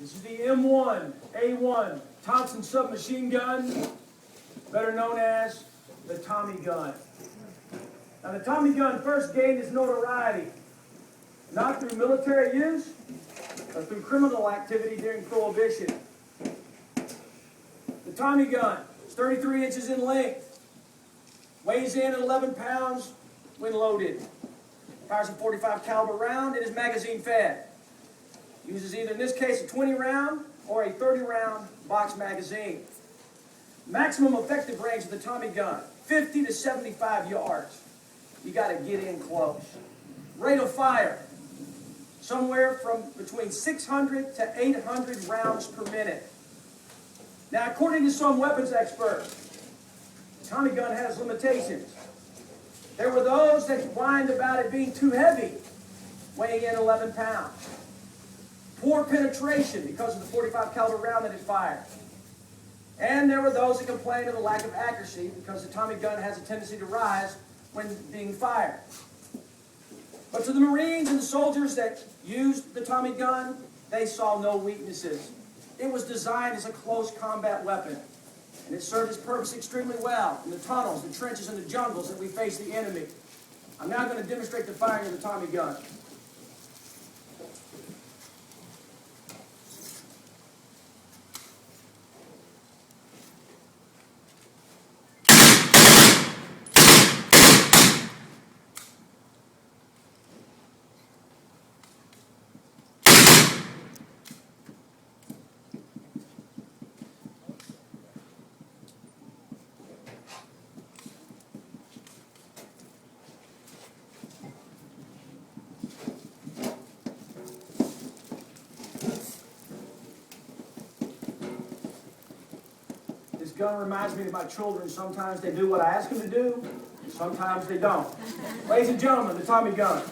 This is the M1A1 Thompson submachine gun, better known as the Tommy gun. Now the Tommy gun first gained its notoriety not through military use, but through criminal activity during Prohibition. The Tommy gun is 33 inches in length, weighs in at 11 pounds when loaded, fires a .45 caliber round, and is magazine fed. Uses either, in this case, a 20 round or a 30 round box magazine. Maximum effective range of the Tommy gun, 50 to 75 yards. You got to get in close. Rate of fire, somewhere from between 600 to 800 rounds per minute. Now, according to some weapons experts, the Tommy gun has limitations. There were those that whined about it being too heavy, weighing in 11 pounds. Poor penetration because of the .45 caliber round that it fired. And there were those that complained of the lack of accuracy because the Tommy gun has a tendency to rise when being fired. But to the Marines and the soldiers that used the Tommy gun, they saw no weaknesses. It was designed as a close combat weapon, and it served its purpose extremely well in the tunnels, the trenches, and the jungles that we face the enemy. I'm now going to demonstrate the firing of the Tommy gun. This gun reminds me of my children. Sometimes they do what I ask them to do, and sometimes they don't. Ladies and gentlemen, the Tommy gun.